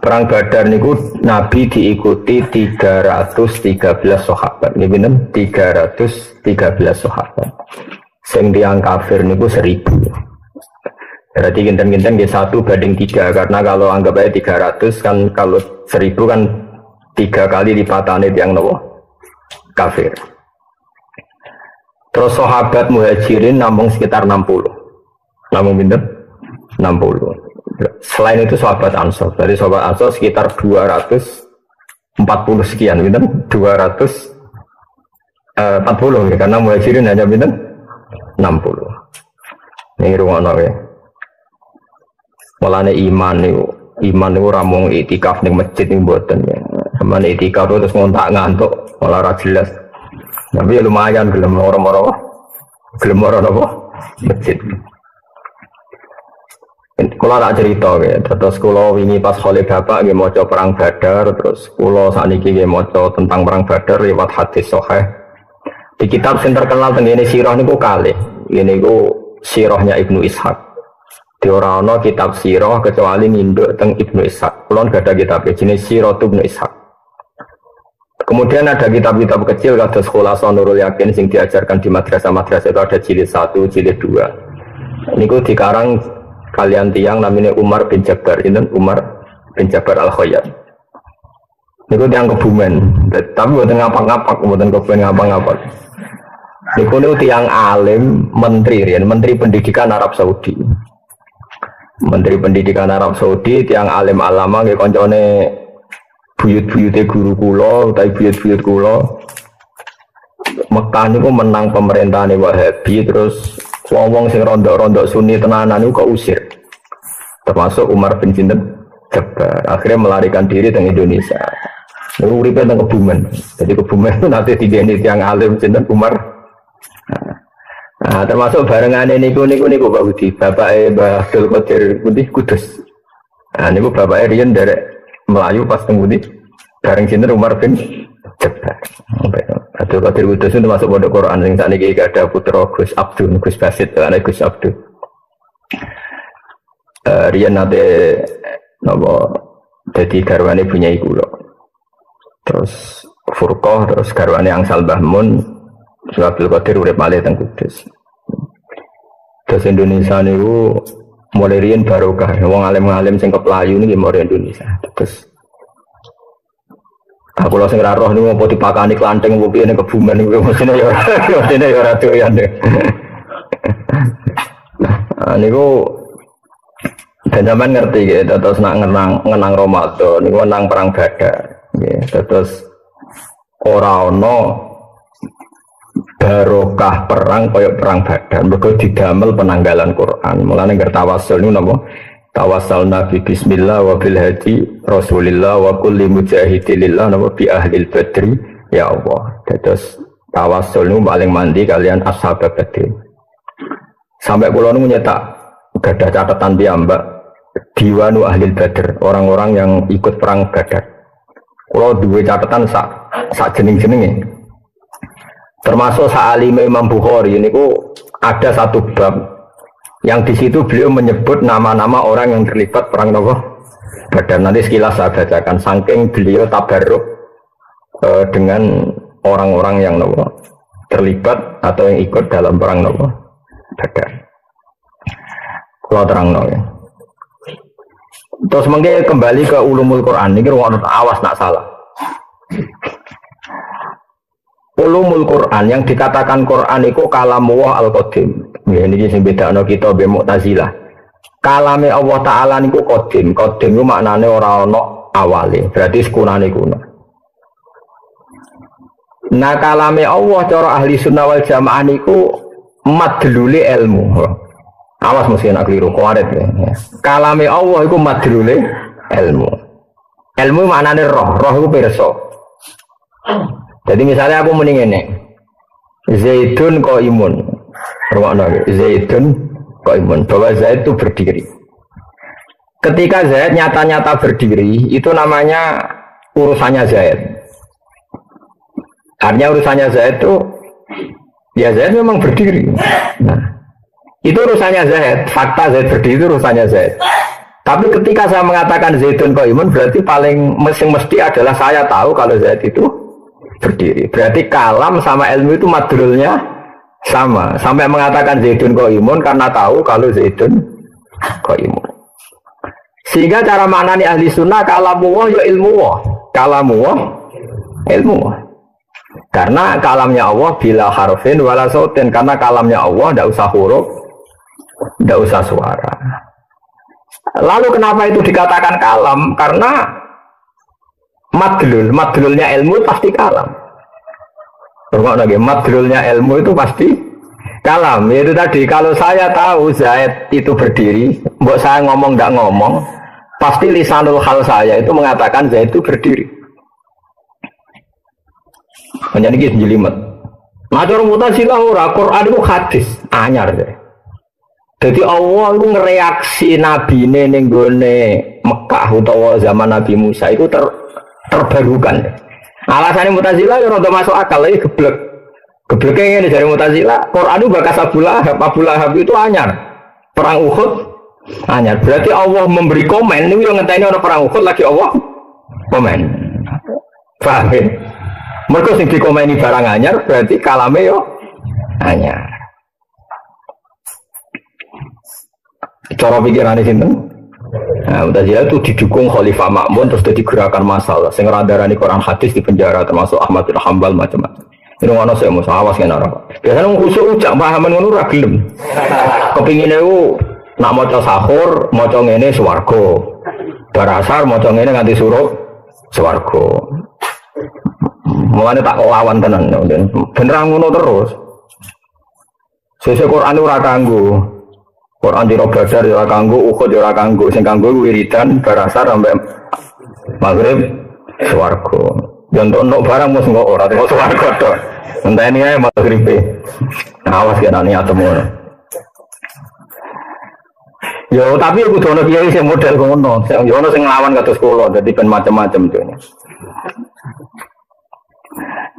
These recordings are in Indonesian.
Perang Badar niku Nabi diikuti 313 sahabat. Nggih pinten? 313 sahabat. Sing tiyang kafir niku 1000. Berarti kinten-kinten nggih 1:3 karena kalau anggap aja 300 kan kalau 1000 kan 3 kali lipatane tiyang nopo? Kafir. Terus sahabat muhajirin namung sekitar 60. Namung pinten? 60. Selain itu sahabat Ansor, dari sahabat Ansor sekitar 240 sekian, pinten? 240 ya, karena muhajirin hanya pinten? 60. Ini ruang ya. Mulane iman niku ramung itikaf ning masjid ning mboten ya. Sampeyan itikaf terus ngontak ngantuk ora ra jelas. Tapi ya lumayan gelem moro-moro. Gelem moro napa? Masjid. Kula tak cerita ya, terus kula wingi pas kholi bapak nggih maca perang Badar, terus kula sakniki nggih maca tentang perang Badar lewat hadis sahih. Di kitab sing terkenal tengene sirah niku kalih. Ini niku sirahnya Ibnu Ishaq. Di ora ana kitab sirah kecuali nginduk teng Ibnu Ishaq. Kula gak ada kitab jenis Sirah Ibnu Ishaq. Kemudian ada kitab-kitab kecil kados Khulasan Nurul Yakin sing diajarkan di madrasah-madrasah itu ada jilid 1, jilid 2. Niku dikarang kalian tiang namanya Umar bin Jabbar, ini Umar bin Jabbar Al-Khayyat. Niku tiang Kebumen, tapi buatan ngapak-ngapak, buatan Kebumen ngapak-ngapak. Niku tiang alim, menteri pendidikan Arab Saudi. Menteri pendidikan Arab Saudi, tiang alim alama, kayak koncone buyut-buyutnya guru kulo, tapi buyut-buyut kulo. Mekah niku menang pemerintahan Wahabi, terus wong-wong sing rondok-rondok Sunni tenanan itu kok usir, termasuk Umar bin Jabbar. Akhirnya melarikan diri ke Indonesia. Lalu uripe teng Kebumen. Jadi Kebumen itu nanti digeni tiang alim sinten Umar. Nah, termasuk barengane niku Pak Budi, bapake Mbah Abdul Qadir Putih Kudus. Nah, niku bapake riyen derek Melayu pas teng Putih. Bareng sinten Umar bin Jabbar. Abdul Qadir Kudus itu masuk pondok Quran yang saat ini ada putra Gus Abdul, Gus Basit, anak Gus Abdul. Rian nate nopo jadi garwane punya ibu loh. Terus Furqah, terus garwane Angsal Bahmun, Abdul Qadir urip malih teng Kudus. Terus Indonesia niku mulai rian barokah, wong alim-alim sing keplayu niki mulai Indonesia. Terus aku langsung roh nih mau dipakani kelanteng mau piye ning Kebumen niku mestine ya ora doyan. Nah niku dan sampean ngerti gitu, terus nak ngenang Ramadan niku nang perang Badar nggih. Terus ora ana barokah perang kaya perang Badar mergo didamel penanggalan Quran. Mulane ngertawasul niku napa? Tawassalna bi bismillah wa bil hadi rasulillah wa kulli mujahidilillah nama bi ahlil badri ya Allah. Terus tawassul nu paling mandi kalian ashab badri. Sampai kula nu nyetak gadah catatan piyambak diwanu ahlil badr, orang-orang yang ikut perang Badar. Kula duwe catatan sak jeneng-jenenge. Termasuk sak alime Imam Bukhari niku ada satu bab yang di situ beliau menyebut nama-nama orang yang terlibat perang Badar. Nanti sekilas saya bacakan. Saking beliau tabarruk dengan orang-orang yang terlibat atau yang ikut dalam perang Badar. Kalau terang ya. Terus mungkin kembali ke ulumul Quran. Ini awas nak salah. Ulumul Quran yang dikatakan Quran itu kalamullah al-qadim. Ya, ini sing bedakno kita be Mu'tazilah. Kalame Allah Ta'ala niku qadim. Qadim ku maknane ora ana awale, berarti sekunane kuno. Nah, kalame Allah cara ahli sunnah wal jamaah niku madlule ilmu. Awas mesti nak keliru kuaret ya. Kalame Allah iku madlule ilmu. Ilmu maknane roh, roh iku pirsa. Jadi misalnya aku muni ngene. Zaidun qaimun. Zaidun qaimun, bahwa Zaid itu berdiri. Ketika Zaid nyata-nyata berdiri, itu namanya urusannya Zaid. Artinya urusannya Zaid itu, ya Zaid memang berdiri. Nah, itu urusannya Zaid. Fakta Zaid berdiri itu urusannya Zaid. Tapi ketika saya mengatakan Zaidun qaimun berarti paling mesti adalah saya tahu kalau Zaid itu berdiri. Berarti kalam sama ilmu itu madrulnya sama. Sampai mengatakan Zaidun qaimun karena tahu kalau Zaidun qaimun. Sehingga cara maknani ahli sunnah kalamu ya ilmu kalamu ilmu. Karena kalamnya Allah bila harfin wala sautin, karena kalamnya Allah tidak usah huruf, tidak usah suara. Lalu kenapa itu dikatakan kalam? Karena madlulnya ilmu pasti kalam. Madlulnya ilmu itu pasti kalam. Itu tadi kalau saya tahu Zaid itu berdiri, mbok saya ngomong nggak ngomong, pasti lisanul hal saya itu mengatakan Zaid itu berdiri. Menjadi gitu jelimet. Macam Mu'tazilah ora, Quran itu hadis anyar deh. Jadi Allah itu ngereaksi Nabi ning gone Mekah utawa zaman Nabi Musa itu terbarukan. Alasannya Mu'tazilah ya rada masuk akal lagi geblek. Gebleknya ini dari Mu'tazilah, Quran itu bakas Abu Lahab itu anyar. Perang Uhud anyar. Berarti Allah memberi komen ini yang ngenteni ana perang Uhud lagi Allah komen. Paham ya? Mereka sing dikomeni barang anyar berarti kalame yo anyar. Cara pikirannya sinten? Nah, Mu'tazilah itu didukung Khalifah Ma'mun terus jadi gerakan masalah. Sing ngradarani Quran hadis di penjara termasuk Ahmad bin Hanbal macam-macam. Ini ngono sik mesti awas kena ora. Biasane wong khusuk ujak pahaman ngono ora gelem. Kepingine ku nak maca sahur, maca ngene swarga. Bar asar maca ngene nganti surup swarga. Mulane tak lawan tenan ben ra ngono terus. Sesuk Quran ora kanggo. Quran di Badar ora kanggo, Uhud ora kanggo, sing kanggo wiridan barasar sampai maghrib swarga. Yen ono barang mesti kok ora teko swarga tok. Enteni ae maghrib. Awas kena niat temu. Yo tapi kudu ono kiai sing model ngono. Yo ono sing nglawan kados kula, dadi ben macam-macam tuh.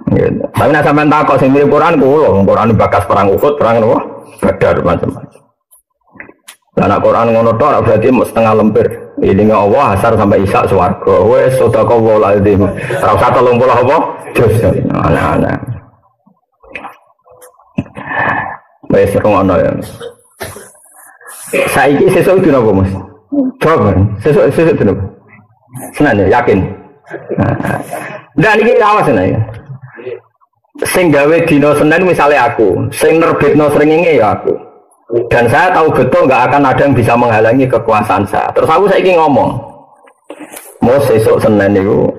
Gitu. Tapi nak sampean takok sing mirip Quran kula, Quran bakas perang Uhud, perang apa? Badar macam-macam. Lah nek Quran ngono tok berarti setengah lempir. Ilinge Allah asar sampai isya swarga. Wis sedekah wala azim. Ora usah 30 apa? Jus. Ana-ana. Wis ngono ya. Saiki sesuk dina apa, Mas? Coba, sesuk dina. Senane yakin. Ndak iki awas ya. Sing gawe dina Senin misalnya aku, sing nerbitno srengenge ya aku. Dan saya tahu betul nggak akan ada yang bisa menghalangi kekuasaan saya. Terus aku saiki ngomong, mau sesuk Senin itu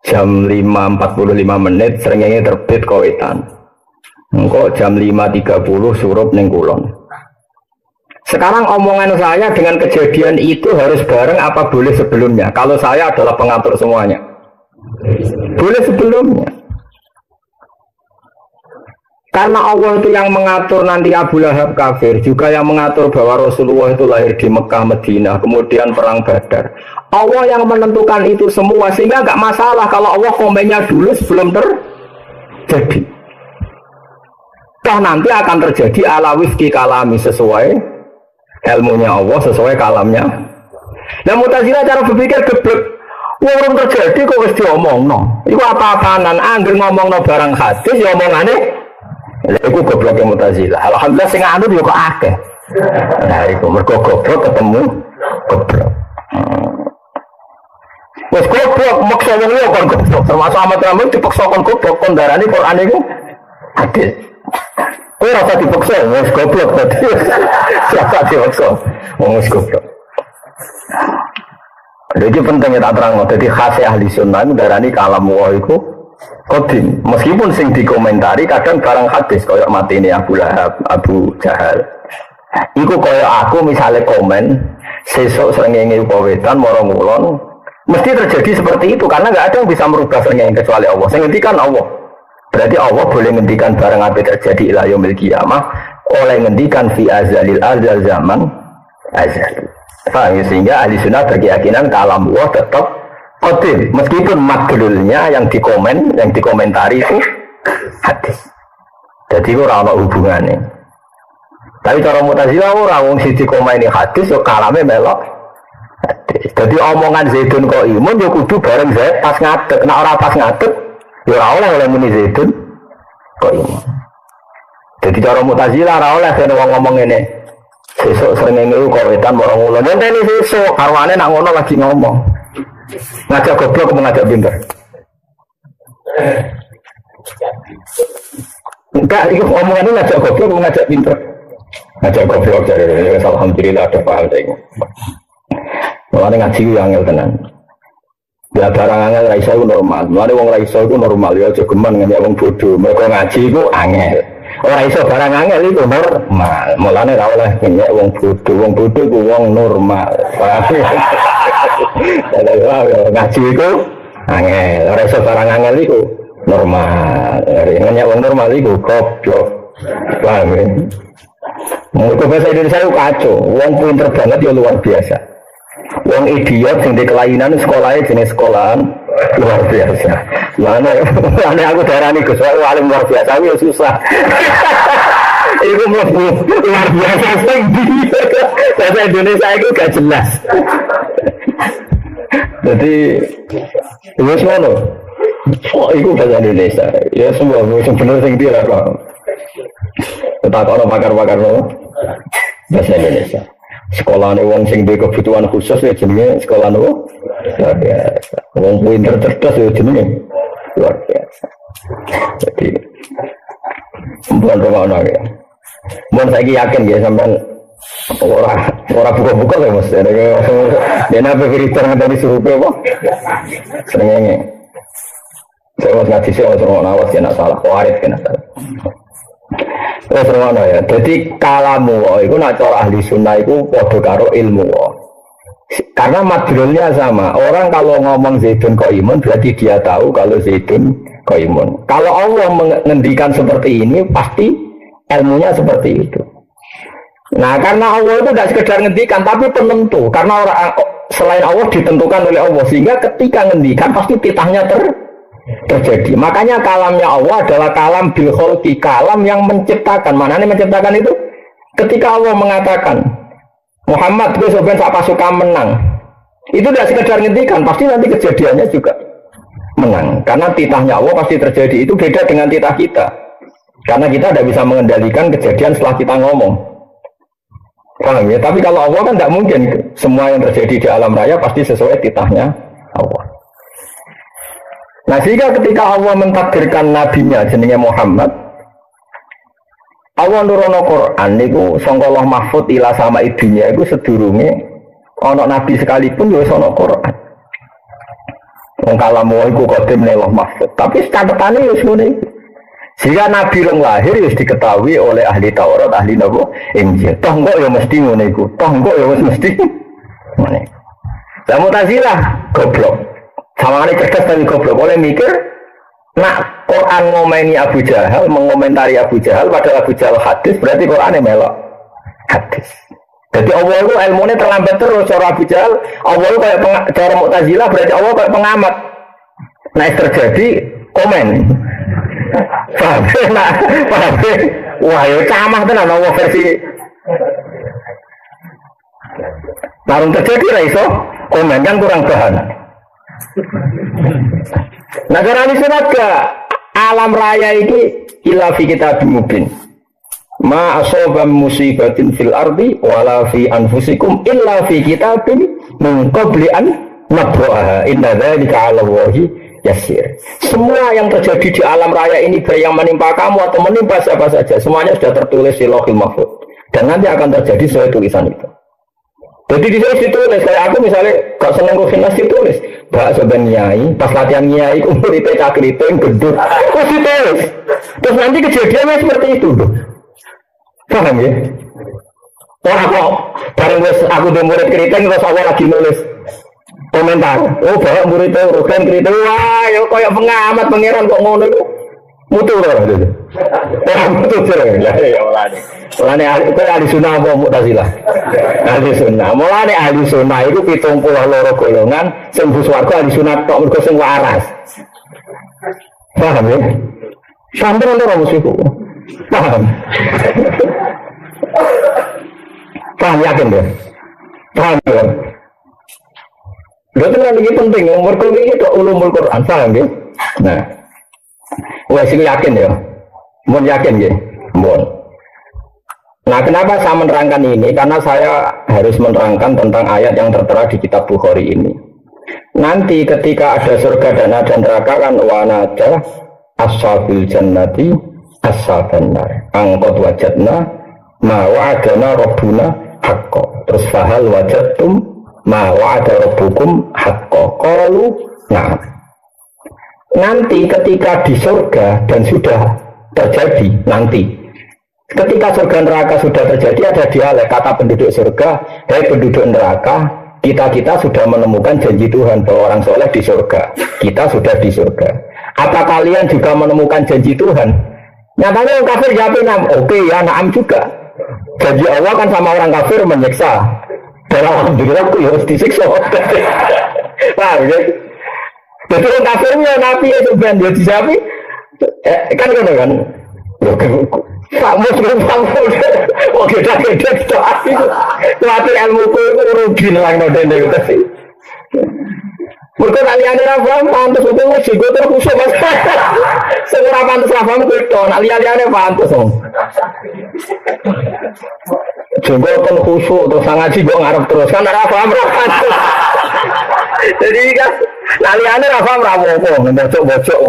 jam 5.45 srengenge terbit kawetan. Engko jam 5.30 surup ning kulon. Sekarang omongan saya dengan kejadian itu harus bareng apa boleh sebelumnya? Kalau saya adalah pengatur semuanya, boleh sebelumnya. Karena Allah itu yang mengatur nanti Abu Lahab kafir, juga yang mengatur bahwa Rasulullah itu lahir di Mekah, Madinah, kemudian perang Badar. Allah yang menentukan itu semua, sehingga nggak masalah kalau Allah komennya dulu sebelum terjadi. Toh nanti akan terjadi ala wifki kalami sesuai ilmunya Allah, sesuai kalamnya. Nah Mu'tazilah cara berpikir geblek. Wong terjadi kok wis diomongno. Iku apa-apanan angger ngomongno barang hadis ya omongane. Lha iku goblok Mu'tazilah. Alhamdulillah sing anut yo kok akeh. Nah iku mergo goblok ketemu goblok. Wes goblok maksa wong yo kon goblok. Termasuk Ahmad Ramli dipaksa kon goblok kon darani Quran iku adil. Kowe ora usah dipaksa wes goblok berarti. Siapa dipaksa? Wong wis goblok. Jadi penting ya tak terang. Jadi khas ahli sunnah darani kalam Allah iku kodim, meskipun sing dikomentari kadang barang hadis koyok mati ini Abu Lahab, Abu Jahal. Iku koyok aku misalnya komen sesok srengenge kawetan moro ngulon, mesti terjadi seperti itu karena nggak ada yang bisa merubah srengenge kecuali Allah. Sing ngendikan Allah. Berarti Allah boleh ngendikan barang apa terjadi ila yaumil qiyamah, oleh ngendikan fi azalil azal zaman azal. Paham ya? Sehingga ahli sunnah berkeyakinan kalam Allah tetap kodim, meskipun madlulnya yang dikomentari itu hadis. Jadi ora ana hubungannya. Tapi cara Mu'tazilah ora wong siji komeni hadis yo kalame melok Jadi omongan Zaidun kok imun yo kudu bareng Zaid pas ngadeg. Nek ora pas ngadeg yo ora oleh muni Zaidun kok imun. Jadi cara Mu'tazilah ora oleh yen wong ngomong ngene. Sesuk srengenge kok wetan marang ulo. Ngenteni sesuk karwane nak ngono lagi ngomong. Ngajak goblok ngajak pinter. Enggak, itu omongannya ngajak goblok ngajak pinter. Ngajak goblok dari alhamdulillah ada paham saya. Mulane ngaji yang angel tenan. Ya barang angel ra iso normal. Mulane wong ra iso iku normal ya aja geman ngenyek wong bodho. Mergo ngaji iku angel. Ora iso barang angel iku normal. Mulane ra oleh ngenyek wong bodho. Wong bodho iku wong normal. Ngaji iku angel. Ora iso barang angel iku normal. Ngenyek wong normal iku goblok. Paham ya? Mergo bahasa Indonesia itu kacau. Wong pinter banget ya luar biasa. Wong idiot sing di kelainan sekolahnya jenis sekolahan luar biasa. Mana aku darani Gus alim luar biasa ya susah. Iku mlebu luar biasa sing bahasa Indonesia itu gak jelas. Jadi wis ngono. Oh, iku bahasa Indonesia. Ya semua sing bener sing dia lah. Tetap ono pakar-pakar bahasa Indonesia. Sekolah nih wong sing duwe kebutuhan khusus ya jenenge sekolah nopo luar biasa. Wong pinter cerdas ya jenenge luar biasa. Jadi bukan rumah ya. Mun saiki yakin ya sampean ora buka-buka ya Mas. Dene apa filter ngene disuruh apa? Senenge. Saya mau ngaji sih orang awas ya nak salah, waris kena salah. Terus mana ya? Jadi kalamu itu nak cara ahli sunnah itu podo karo ilmu. Karena madrulnya sama. Orang kalau ngomong Zaidun kok imun berarti dia tahu kalau Zaidun kok imun. Kalau Allah mengendikan seperti ini pasti ilmunya seperti itu. Nah karena Allah itu tidak sekedar ngendikan tapi penentu. Karena orang selain Allah ditentukan oleh Allah sehingga ketika ngendikan pasti titahnya terjadi. Makanya kalamnya Allah adalah kalam bil khalqi, kalam yang menciptakan. Mana nih menciptakan itu? Ketika Allah mengatakan Muhammad itu sebenarnya sak pasukan menang. Itu tidak sekedar ngendikan, pasti nanti kejadiannya juga menang. Karena titahnya Allah pasti terjadi. Itu beda dengan titah kita. Karena kita tidak bisa mengendalikan kejadian setelah kita ngomong. Paham ya? Tapi kalau Allah kan tidak mungkin. Semua yang terjadi di alam raya pasti sesuai titahnya Allah. Nah sehingga ketika Allah mentakdirkan nabinya jenenge Muhammad, Allah nurono Quran niku sangka Allah mahfud ila sama ibunya iku sedurunge ana nabi sekalipun ya wis ana Quran. Wong kalamu iku qadim Allah mahfud, tapi catetane wis ngene. Sehingga nabi yang lahir wis diketahui oleh ahli Taurat, ahli napa Injil. Toh engko ya mesti ngene iku, toh engko ya wis mesti ngene. Lah Mu'tazilah goblok. Sama ini cerdas tapi goblok. Boleh mikir, nak Quran ngomeni Abu Jahal, mengomentari Abu Jahal, padahal Abu Jahal hadis, berarti Quran melok hadis. Jadi Allah itu ilmunya terlambat terus. Cara Abu Jahal, Allah itu kayak cara Mu'tazilah, berarti Allah kayak pengamat. Nah terjadi komen. Paham? Nah, paham? Wah, ya camah tenan Allah versi. Lalu terjadi lah iso, komen kan kurang bahan. Nah karena ini surga alam raya ini illa fi kitabim mubin ma asobam musibatin fil ardi wala fi anfusikum illa fi kitabim min qabli an nabraha inna dzalika 'ala Allahi yasir. Semua yang terjadi di alam raya ini baik yang menimpa kamu atau menimpa siapa saja semuanya sudah tertulis di Lauhul Mahfuz dan nanti akan terjadi sesuai tulisan itu. Jadi di sini ditulis, kayak aku misalnya gak seneng kofinas ditulis Mbak sebenarnya nyai, pas latihan nyai umur itu cakriting, gendut terus ditulis, terus nanti kejadiannya seperti itu paham ya? Orang kok, bareng aku udah murid keriting terus awal lagi nulis komentar, oh bawa murid itu rugen keriting, wah ya kayak pengamat pengeran kok ngono itu mutu loh gitu mutu ya mulane ahli sunnah apa Mu'tazilah ahli sunnah mulane ahli sunnah itu 72 golongan sing bus warga ahli sunnah tok mergo sing waras paham ya sampeyan ora musuhku paham paham yakin ya paham ya ini penting, umur ini itu ulumul Quran, paham ya? Nah, wes itu yakin ya, mau yakin ya, mau. Nah, kenapa saya menerangkan ini? Karena saya harus menerangkan tentang ayat yang tertera di kitab Bukhari ini. Nanti ketika ada surga dan ada neraka kan wanada ashabul jannati ashaban nar. Angkot wajadna ma wa'adana rabbuna haqqo. Terus fahal wajadtum ma wa'ada rabbukum haqqo. Qalu nah. Nanti ketika di surga dan sudah terjadi nanti ketika surga neraka sudah terjadi ada dialek kata penduduk surga dan penduduk neraka kita sudah menemukan janji Tuhan bahwa orang soleh di surga kita sudah di surga apa kalian juga menemukan janji Tuhan nyatanya orang kafir jawab oke ya naam juga janji Allah kan sama orang kafir menyiksa dan alhamdulillah aku harus disiksa paham ya jadi orang kafirnya nabi ya sebenarnya dia disapi kan kamu sebelum kamu oke dah tapi ilmu ku rugi lang noden itu sih mereka kalian paham pantas itu sih gue terus mas segera pantas paham itu kalian pantas dong juga kan khusyuk terus sangat sih gue ngarep terus kan ada paham pantas jadi kan kalian paham rawopo bocok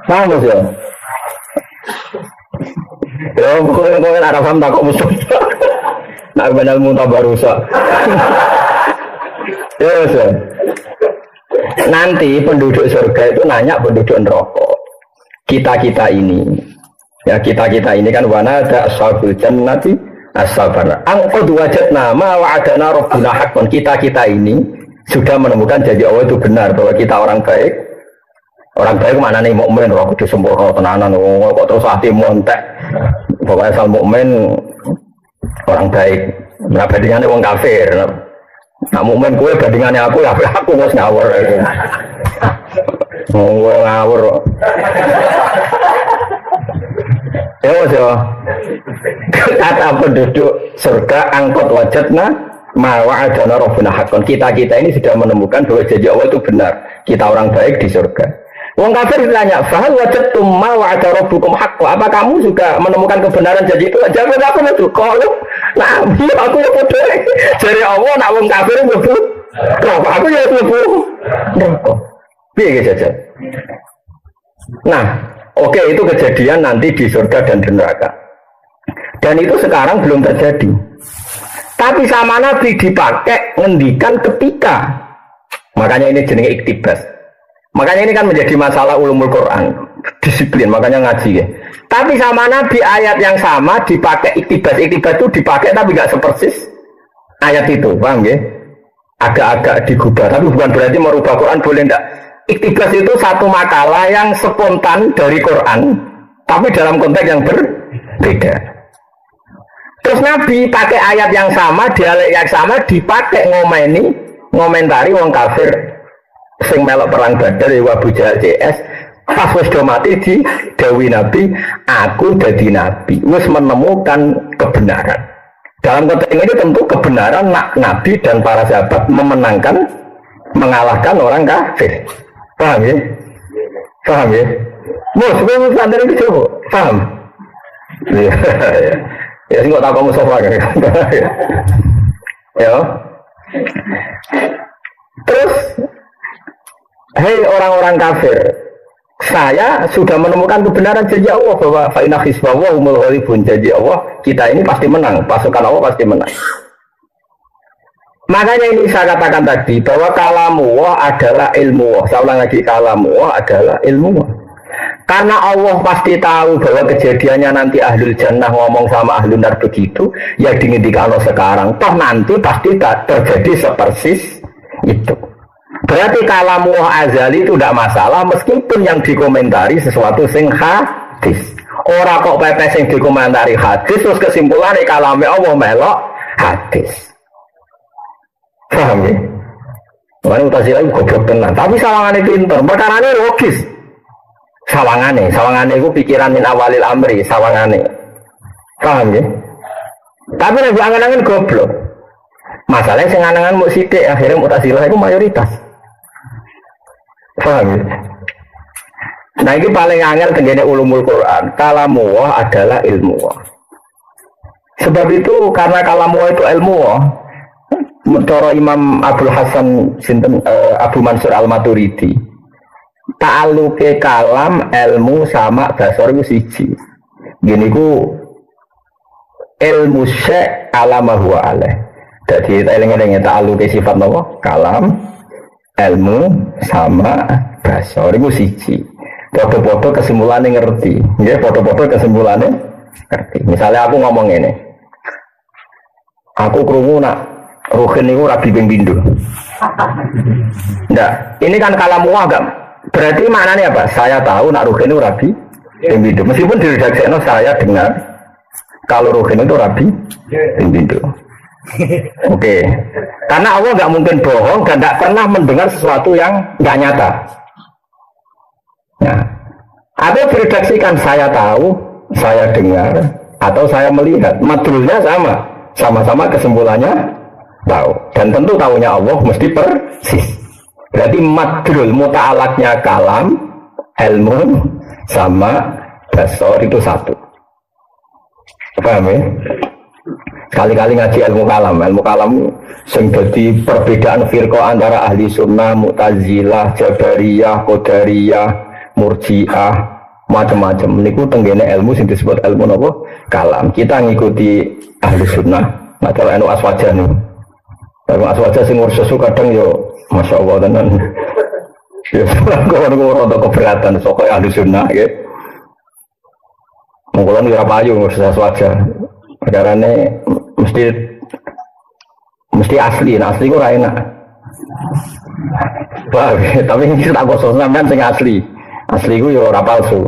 paham ya ya, pokoknya ada paham tak kok musuh. Nak benar muntah barusa. Ya, nanti penduduk surga itu nanya penduduk neraka. Kita ini, ya kita ini kan wana ada ashabul jannati ashabar. Angqad wajadna ma wa'adana rabbuna haqqan. Kita ini sudah menemukan janji Allah itu benar bahwa kita orang baik. Orang baik mana nih mukmin roh kudu sempurna tenanan kok terus hati montek pokoknya asal mukmin orang baik nah bandingannya wong kafir nah mukmin kowe bandingannya aku ya aku wis ngawur ngawur ya kata penduduk surga angkot wajadna ma wa'adana rabbuna haqqan kita ini sudah menemukan bahwa janji Allah itu benar kita orang baik di surga. Wong kafir ditanya, "Fahal wajadtum ma wa'ada rabbukum haqqo?" Apa kamu juga menemukan kebenaran janji itu? Jawab aku itu. Kalau nah, aku ya bodoh. Jadi Allah nak wong kafir mlebu neraka. Aku ya mlebu neraka. Piye saja. Nah, oke itu kejadian nanti di surga dan di neraka. Dan itu sekarang belum terjadi. Tapi sama Nabi dipakai ngendikan ketika. Makanya ini jenenge iktibas. Makanya ini kan menjadi masalah ulumul Quran, disiplin, makanya ngaji ya. Tapi sama Nabi ayat yang sama dipakai iktibas itu dipakai tapi nggak sepersis ayat itu, paham ya? Agak-agak digubah, tapi bukan berarti merubah Quran boleh enggak. Iktibas itu satu makalah yang spontan dari Quran, tapi dalam konteks yang berbeda. Terus Nabi pakai ayat yang sama, dialek yang sama dipakai ngomentari wong kafir. Sing melok perang Badar ya Abu Jahal CS pas wis do mati di dawuh Nabi aku dadi nabi wis menemukan kebenaran dalam konteks ini tentu kebenaran Nabi dan para sahabat mengalahkan orang kafir paham ya sebelum sadar itu coba paham ya sih kok tak kamu sofa kan ya terus hei orang-orang kafir, saya sudah menemukan kebenaran janji Allah bahwa fa'inna hisbawah umul ghalibun janji Allah kita ini pasti menang, pasukan Allah pasti menang. Makanya ini saya katakan tadi bahwa kalamullah adalah ilmu. Saya ulang lagi kalamullah adalah ilmu. Karena Allah pasti tahu bahwa kejadiannya nanti ahlul jannah ngomong sama ahlul nar begitu, ya dingintikan sekarang. Toh nanti pasti tak terjadi sepersis itu. Berarti kalamullah azali itu tidak masalah meskipun yang dikomentari sesuatu sing hadis. Ora kok pepes sing dikomentari hadis terus kesimpulannya kalamnya Allah melok hadis. Paham ya? Mana Mu'tazilah itu goblok tenan, tapi sawangannya pinter, perkaranya logis. Sawangannya itu pikiran min awalil amri, sawangannya. Paham ya? Tapi nek angen-angen goblok. Masalahnya sing anangan mau sidik akhirnya Mu'tazilah itu mayoritas. Paham ya? Nah ini paling angel tenggene ulumul Quran. Kalamullah adalah ilmu. Sebab itu karena kalamullah itu ilmu. Menurut Imam Abdul Hasan Abu Mansur Al-Maturidi, ta'aluke kalam ilmu sama basar itu siji. Gini ku ilmu syek alama huwa alaih. Jadi eling-elingnya ta'aluke sifat apa? Kalam, ilmu sama basar itu siji. Foto-foto kesimpulannya ngerti, ya foto-foto kesimpulannya ngerti. Misalnya aku ngomong ini, aku krungu nak Ruhin itu rabi ping-pindho. Nah, ini kan kalamullah enggak? Berarti maknanya apa? Saya tahu nak Ruhin itu rabi ping-pindho. Meskipun di redaksi saya dengar kalau Ruhin itu rabi ping-pindho. Oke. Karena Allah enggak mungkin bohong dan enggak pernah mendengar sesuatu yang enggak nyata. Nah, atau diredaksikan saya tahu, saya dengar, atau saya melihat. Madrulnya sama-sama kesimpulannya tahu. Dan tentu tahunya Allah mesti persis. Berarti madrul muta'alaknya kalam, ilmu, sama basor itu satu. Paham ya? Sekali-kali ngaji ilmu kalam sing dadi perbedaan firqah antara ahli sunnah, Mu'tazilah, Jabariyah, Qadariyah, Murji'ah, macam-macam. Niku tenggene ilmu sing disebut ilmu napa? Kalam. Kita ngikuti ahli sunnah, masalah anu aswaja niku. Anu aswaja sing ursusu kadang yo masyaallah tenan. Ya ngono rada keberatan saka ahli sunnah nggih. Monggo ora payu ngurus aswaja. Perkarane mesti asli, asli ku ora enak. Wah, tapi ini tak kosong sampean sing asli. Asli ku yo ora palsu.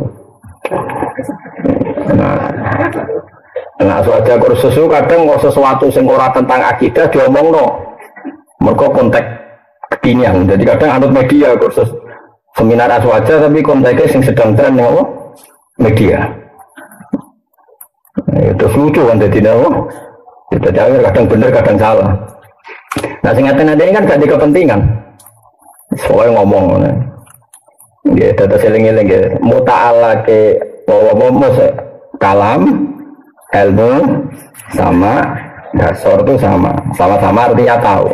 Nah, aswaja kursus kadang kok sesuatu sing ora tentang akidah diomongno. Mergo konteks kekinian. Jadi kadang anut media kursus seminar aswaja tapi konteksnya sing sedang tren apa? Media. Itu lucu kan jadi apa? Kita kadang benar kadang salah. Nah, sing ngaten ini kan gak ada kepentingan. Soalnya ngomong. Ya, data seling-eling ya. Muta'alake kalam, ilmu sama dasar itu sama. Sama-sama artinya tahu.